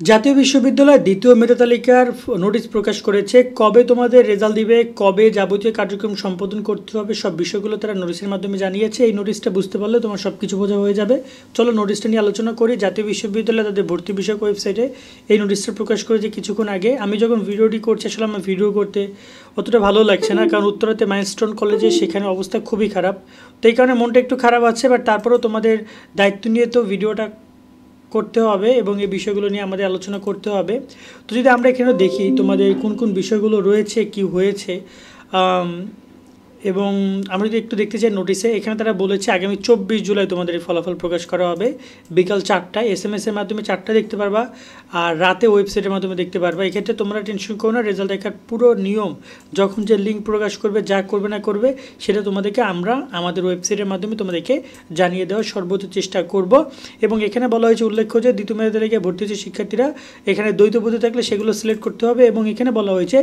জাতীয় বিশ্ববিদ্যালয় দ্বিতীয় মেধা তালিকার নোটিশ প্রকাশ করেছে। কবে তোমাদের রেজাল্ট দিবে, কবে যাবতীয় কার্যক্রম সম্পাদন করতে হবে, সব বিষয়গুলো তারা নোটিশের মাধ্যমে জানিয়েছে। এই নোটিশটা বুঝতে পারলে তোমার সব কিছু বোঝা হয়ে যাবে। চলো নোটিশটা নিয়ে আলোচনা করি। জাতীয় বিশ্ববিদ্যালয় তাদের ভর্তি বিষয়ক ওয়েবসাইটে এই নোটিশটা প্রকাশ করেছে কিছুক্ষণ আগে। আমি যখন ভিডিওটি করছি আসলে আমার ভিডিও করতে অতটা ভালো লাগছে না, কারণ উত্তরাতে মাইলস্টোন কলেজে সেখানে অবস্থা খুবই খারাপ। তো এই কারণে মনটা একটু খারাপ আছে, বাট তারপরেও তোমাদের দায়িত্ব নিয়ে তো ভিডিওটা করতে হবে এবং এই বিষয়গুলো নিয়ে আমাদের আলোচনা করতে হবে। তো যদি আমরা এখানে দেখি তোমাদের কোন কোন বিষয়গুলো রয়েছে, কি হয়েছে, এবং আমরা যদি একটু দেখতে চাই নোটিশে, এখানে তারা বলেছে আগামী 24 জুলাই তোমাদের ফলাফল প্রকাশ করা হবে বিকাল 4টায়। SMS-এর মাধ্যমে 4টা দেখতে পারবা, আর রাতে ওয়েবসাইটের মাধ্যমে দেখতে পারবা। এক্ষেত্রে তোমরা টেনশন করো না, রেজাল্ট দেখার পুরো নিয়ম, যখন যে লিঙ্ক প্রকাশ করবে, যা করবে না করবে সেটা তোমাদেরকে আমরা আমাদের ওয়েবসাইটের মাধ্যমে তোমাদেরকে জানিয়ে দেওয়ার সর্বোচ্চ চেষ্টা করব। এবং এখানে বলা হয়েছে, উল্লেখ্য যে দ্বিতীয় মেধা তালিকায় ভর্তি হচ্ছে শিক্ষার্থীরা এখানে দ্বৈত পদ্ধতি থাকলে সেগুলো সিলেক্ট করতে হবে। এবং এখানে বলা হয়েছে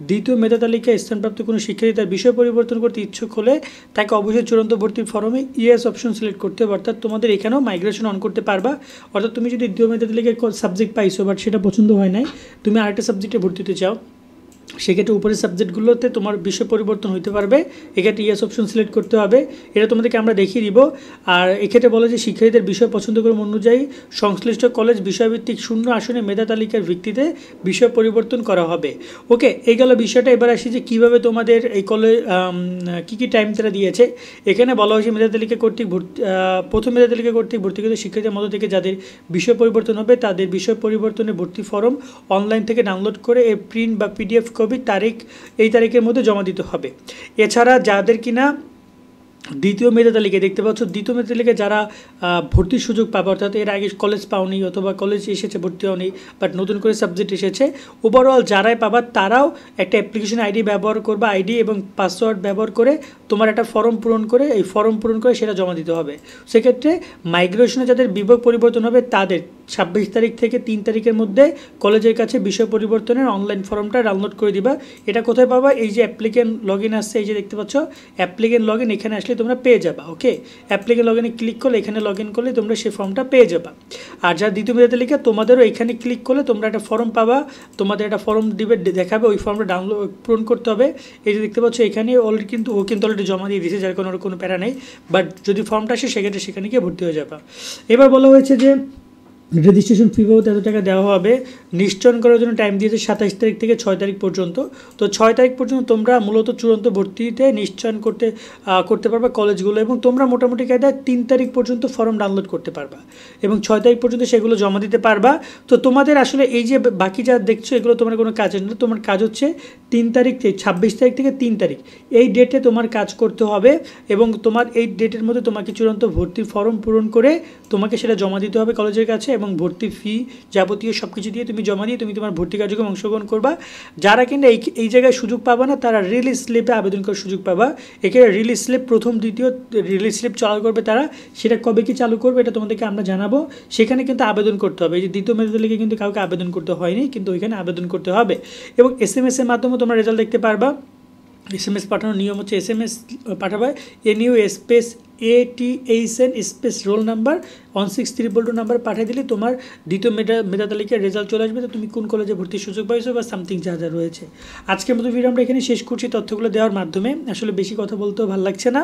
দ্বিতীয় মেধা তালিকায় স্থানপ্রাপ্ত কোনো শিক্ষার্থী তার বিষয় পরিবর্তন করতে ইচ্ছুক হলে তাকে অবশ্যই চূড়ান্ত ভর্তির ফর্মে ইয়েস অপশন সিলেক্ট করতে হবে। অর্থাৎ তোমাদের এখানেও মাইগ্রেশন অন করতে পারবা। অর্থাৎ তুমি যদি দ্বিতীয় মেধা তালিকায় সাবজেক্ট পাইছো বাট সেটা পছন্দ হয় নাই, তুমি আরেকটা সাবজেক্টে ভর্তি হতে চাও, সেক্ষেত্রে উপরের সাবজেক্টগুলোতে তোমার বিষয় পরিবর্তন হতে পারবে। এক্ষেত্রে ইয়েস অপশন সিলেক্ট করতে হবে, এটা তোমাদেরকে আমরা দেখিয়ে দিব। আর এক্ষেত্রে বলে যে শিক্ষার্থীদের বিষয় পছন্দক্রম অনুযায়ী সংশ্লিষ্ট কলেজ বিষয়ভিত্তিক শূন্য আসনে মেধা তালিকার ভিত্তিতে বিষয় পরিবর্তন করা হবে। ওকে, এই গেল বিষয়টা। এবার আসি যে কীভাবে তোমাদের এই কলেজ কী টাইম তারা দিয়েছে। এখানে বলা হয়েছে মেধা তালিকা কর্তৃক প্রথম মেধা তালিকা কর্তৃক ভর্তিকৃত শিক্ষার্থীদের মধ্য থেকে যাদের বিষয় পরিবর্তন হবে তাদের বিষয় পরিবর্তনের ভর্তি ফর্ম অনলাইন থেকে ডাউনলোড করে এর প্রিন্ট বা PDF কপি এই তারিখের মধ্যে জমা দিতে হবে। এছাড়া যাদের কিনা দ্বিতীয় মেধা তালিকায় দেখতে পাচ্ছ, দ্বিতীয় মেধা তালিকায় যারা ভর্তির সুযোগ পাবে, অর্থাৎ এর আগে কলেজ পাওনি অথবা কলেজ এসেছে ভর্তি হওনি বাট নতুন করে সাবজেক্ট এসেছে, ওভারঅল যারাই পাবা তারাও একটা অ্যাপ্লিকেশন আইডি ব্যবহার করবা, আইডি এবং পাসওয়ার্ড ব্যবহার করে তোমার একটা ফর্ম পূরণ করে সেটা জমা দিতে হবে। সেক্ষেত্রে মাইগ্রেশনে যাদের বিভাগ পরিবর্তন হবে তাদের 26 তারিখ থেকে 3 তারিখের মধ্যে কলেজের কাছে বিষয় পরিবর্তনের অনলাইন ফর্মটা ডাউনলোড করে দিবা। এটা কোথায় পাবা? এই যে অ্যাপ্লিকেন্ট লগ ইন আসছে, এই যে দেখতে পাচ্ছ অ্যাপ্লিকেন্ট লগ ইন, এখানে আসলে তোমরা পেয়ে যাবা। ওকে, অ্যাপ্লিকেন্ট লগ ইনে ক্লিক করলে এখানে লগ ইন করলে তোমরা সেই ফর্মটা পেয়ে যাবা। আর যারা দ্বিতীয় মেধা তালিকা তোমাদেরও এখানে ক্লিক করলে তোমরা একটা ফর্ম পাবা, তোমাদের একটা ফর্ম দিবে, দেখাবে, ওই ফর্মটা ডাউনলোড পূরণ করতে হবে। এই যে দেখতে পাচ্ছ এখানে অলরেডি কিন্তু অলরেডি জমা দিয়ে দিয়েছে, যার কোনো প্যারা নেই। বাট যদি ফর্মটা আসে সেক্ষেত্রে সেখানে গিয়ে ভর্তি হয়ে যাবা। এবার বলা হয়েছে যে রেজিস্ট্রেশন ফি বাবদ এত টাকা দেওয়া হবে। নিশ্চয়ন করার জন্য টাইম দিয়েছে 27 তারিখ থেকে 6 তারিখ পর্যন্ত। তো 6 তারিখ পর্যন্ত তোমরা মূলত চূড়ান্ত ভর্তিতে নিশ্চয়ন করতে পারবা কলেজগুলো, এবং তোমরা মোটামুটি কায়দায় 3 তারিখ পর্যন্ত ফর্ম ডাউনলোড করতে পারবা এবং 6 তারিখ পর্যন্ত সেগুলো জমা দিতে পারবা। তো তোমাদের আসলে এই যে বাকি যা দেখছো এগুলো তোমার কোনো কাজ না, তোমার কাজ হচ্ছে 3 তারিখ থেকে 26 তারিখ থেকে 3 তারিখ এই ডেটে তোমার কাজ করতে হবে, এবং তোমার এই ডেটের মধ্যে তোমাকে চূড়ান্ত ভর্তির ফর্ম পূরণ করে তোমাকে সেটা জমা দিতে হবে কলেজের কাছে, এবং ভর্তি ফি যাবতীয় সব কিছু দিয়ে তুমি জমা দিয়ে তুমি তোমার ভর্তি কার্যক্রমে অংশগ্রহণ করবা। যারা কিনা এই জায়গায় সুযোগ পাবা না তারা রিলিজ স্লিপে আবেদন করার সুযোগ পাবা। এখানে রিলিজ স্লিপ প্রথম দ্বিতীয় রিলিজ স্লিপ চালু করবে তারা, সেটা কবে কি চালু করবে এটা তোমাদেরকে আমরা জানাবো। সেখানে কিন্তু আবেদন করতে হবে। এই যে দ্বিতীয় মেধা তালিকায় কিন্তু কাউকে আবেদন করতে হয়নি, কিন্তু ওইখানে আবেদন করতে হবে। এবং SMS-এর মাধ্যমে তোমরা রেজাল্ট দেখতে পারবা। SMS পাঠানোর নিয়ম হচ্ছে SMS পাঠাবে NU space ATHN space roll number 16322 number পাঠিয়ে দিলে তোমার দ্বিতীয় মেধা তালিকার রেজাল্ট চলে আসবে। তো তুমি কোন কলেজে ভর্তির সুযোগ পাইছো বা সামথিং যা যা রয়েছে। আজকের মতো ভিডিও আমরা এখানে শেষ করছি তথ্যগুলো দেওয়ার মাধ্যমে। আসলে বেশি কথা বলতেও ভালো লাগছে না,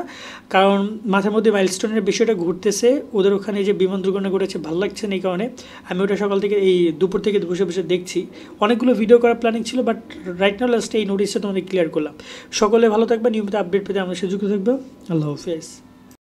কারণ মাথার মধ্যে মাইলস্টোনের বিষয়টা ঘুরতেছে। ওদের ওখানে যে বিমান দুর্ঘটনা ঘটেছে ভালো লাগছে না, এই কারণে আমি ওটা সকাল থেকে এই দুপুর থেকে বসে বসে দেখছি। অনেকগুলো ভিডিও করার প্ল্যানিং ছিল, বাট রাইট নাও লাস্টে এই নোটিশটা তোমাদের ক্লিয়ার করলাম। সকলে ভালো থাকবে, নিয়মিত আপডেট পেতে আমরা সুযোগ থাকবো। আল্লাহ হাফেজ।